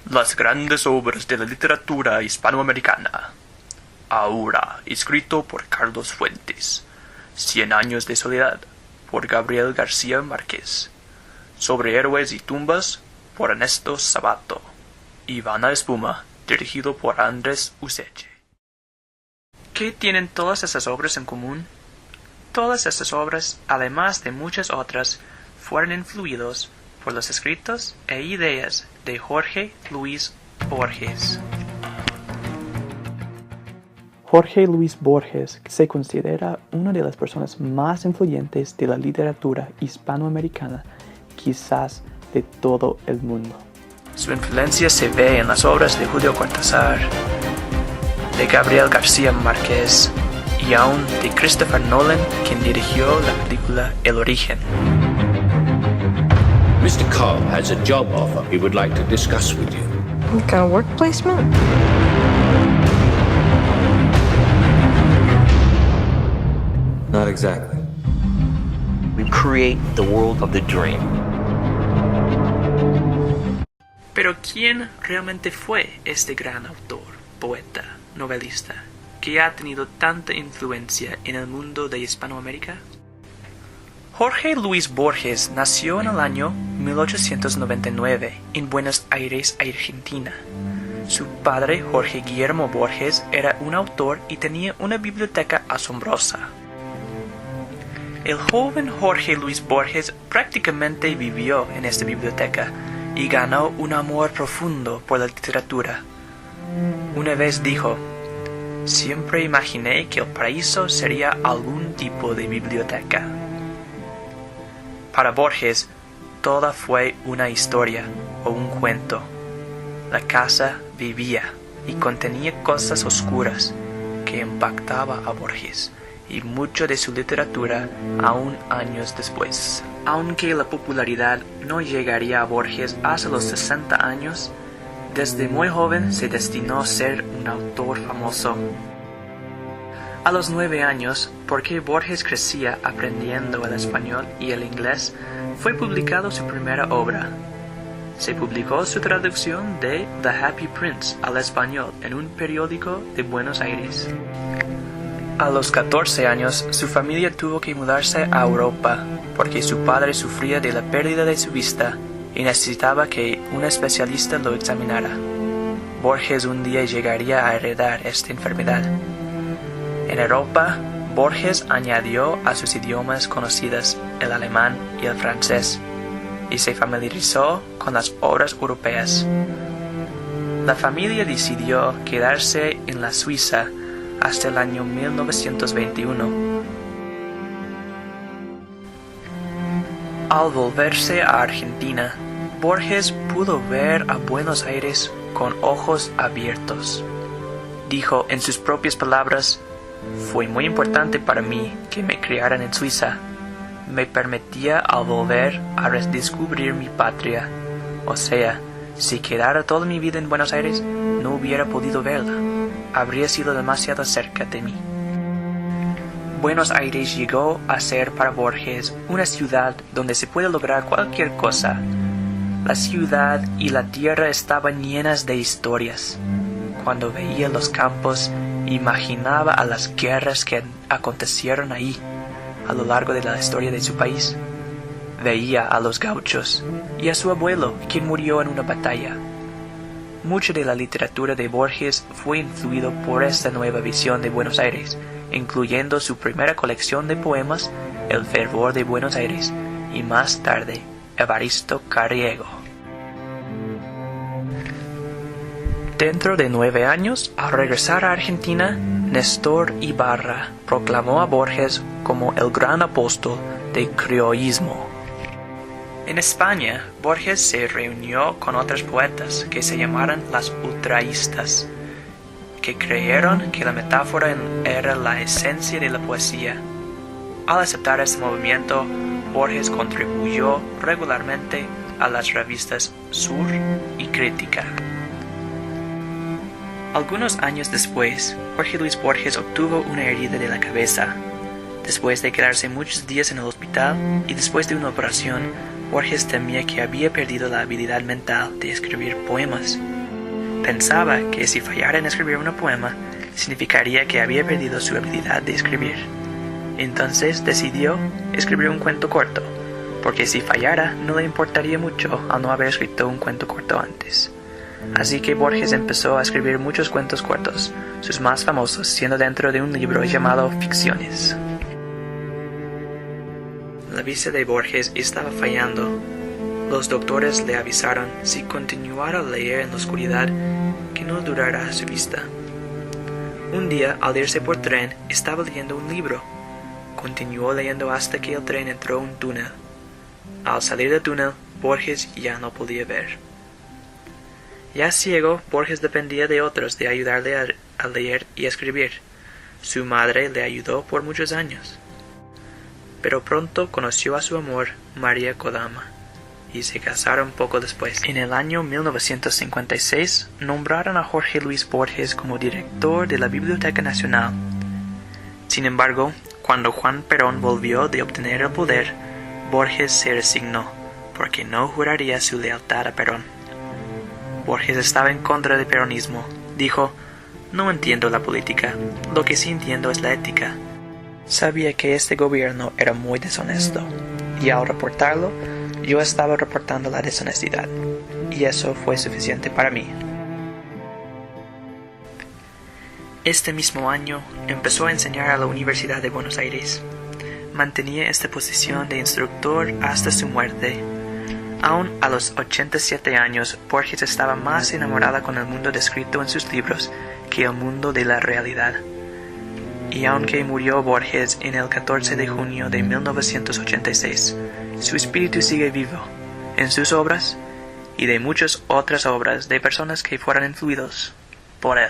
Las grandes obras de la literatura hispanoamericana. Ahora, escrito por Carlos Fuentes. 100 años de soledad, por Gabriel García Márquez. Sobre héroes y tumbas, por Ernesto Sabato. Ivana Espuma, dirigido por Andrés Useche. ¿Qué tienen todas estas obras en común? Todas estas obras, además de muchas otras, fueron influidos por los escritos e ideas de Jorge Luis Borges. Jorge Luis Borges se considera una de las personas más influyentes de la literatura hispanoamericana, quizás de todo el mundo. Su influencia se ve en las obras de Julio Cortázar, de Gabriel García Márquez y aún de Christopher Nolan, quien dirigió la película El Origen. Mr. Cobb has a job offer he would like to discuss with you. What kind of work placement? Not exactly. We create the world of the dream. Pero ¿quién realmente fue este gran autor, poeta, novelista, que ha tenido tanta influencia en el mundo de Hispanoamérica? Jorge Luis Borges nació en el año 1899 en Buenos Aires, Argentina. Su padre, Jorge Guillermo Borges, era un autor y tenía una biblioteca asombrosa. El joven Jorge Luis Borges prácticamente vivió en esta biblioteca y ganó un amor profundo por la literatura. Una vez dijo: "Siempre imaginé que el paraíso sería algún tipo de biblioteca". Para Borges, toda fue una historia o un cuento. La casa vivía y contenía cosas oscuras que impactaba a Borges y mucho de su literatura aún años después. Aunque la popularidad no llegaría a Borges hasta los 60 años, desde muy joven se destinó a ser un autor famoso. A los 9 años, porque Borges crecía aprendiendo el español y el inglés, fue publicado su primera obra. Se publicó su traducción de The Happy Prince al español en un periódico de Buenos Aires. A los 14 años, su familia tuvo que mudarse a Europa, porque su padre sufría de la pérdida de su vista y necesitaba que un especialista lo examinara. Borges un día llegaría a heredar esta enfermedad. En Europa, Borges añadió a sus idiomas conocidos el alemán y el francés, y se familiarizó con las obras europeas. La familia decidió quedarse en la Suiza hasta el año 1921. Al volverse a Argentina, Borges pudo ver a Buenos Aires con ojos abiertos. Dijo en sus propias palabras: "Fue muy importante para mí que me criaran en Suiza. Me permitía al volver a redescubrir mi patria. O sea, si quedara toda mi vida en Buenos Aires, no hubiera podido verla. Habría sido demasiado cerca de mí". Buenos Aires llegó a ser para Borges una ciudad donde se puede lograr cualquier cosa. La ciudad y la tierra estaban llenas de historias. Cuando veía los campos, imaginaba a las guerras que acontecieron ahí a lo largo de la historia de su país. Veía a los gauchos y a su abuelo, quien murió en una batalla. Mucha de la literatura de Borges fue influido por esta nueva visión de Buenos Aires, incluyendo su primera colección de poemas, El fervor de Buenos Aires, y más tarde, Evaristo Carriego. Dentro de 9 años, al regresar a Argentina, Néstor Ibarra proclamó a Borges como el gran apóstol del criollismo. En España, Borges se reunió con otros poetas que se llamaron las ultraístas, que creyeron que la metáfora era la esencia de la poesía. Al aceptar este movimiento, Borges contribuyó regularmente a las revistas Sur y Crítica. Algunos años después, Jorge Luis Borges obtuvo una herida de la cabeza. Después de quedarse muchos días en el hospital y después de una operación, Borges temía que había perdido la habilidad mental de escribir poemas. Pensaba que si fallara en escribir un poema, significaría que había perdido su habilidad de escribir. Entonces decidió escribir un cuento corto, porque si fallara no le importaría mucho al no haber escrito un cuento corto antes. Así que Borges empezó a escribir muchos cuentos cortos, sus más famosos siendo dentro de un libro llamado Ficciones. La vista de Borges estaba fallando. Los doctores le avisaron si continuara a leer en la oscuridad que no durará su vista. Un día, al irse por tren, estaba leyendo un libro. Continuó leyendo hasta que el tren entró en un túnel. Al salir del túnel, Borges ya no podía ver. Ya ciego, Borges dependía de otros de ayudarle a leer y a escribir. Su madre le ayudó por muchos años. Pero pronto conoció a su amor, María Kodama, y se casaron poco después. En el año 1956, nombraron a Jorge Luis Borges como director de la Biblioteca Nacional. Sin embargo, cuando Juan Perón volvió de obtener el poder, Borges se resignó, porque no juraría su lealtad a Perón. Borges estaba en contra del peronismo. Dijo: "No entiendo la política, lo que sí entiendo es la ética". Sabía que este gobierno era muy deshonesto, y al reportarlo, yo estaba reportando la deshonestidad, y eso fue suficiente para mí. Este mismo año empezó a enseñar a la Universidad de Buenos Aires. Mantenía esta posición de instructor hasta su muerte. Aún a los 87 años, Borges estaba más enamorada con el mundo descrito en sus libros que el mundo de la realidad. Y aunque murió Borges en el 14 de junio de 1986, su espíritu sigue vivo en sus obras y de muchas otras obras de personas que fueron influidos por él.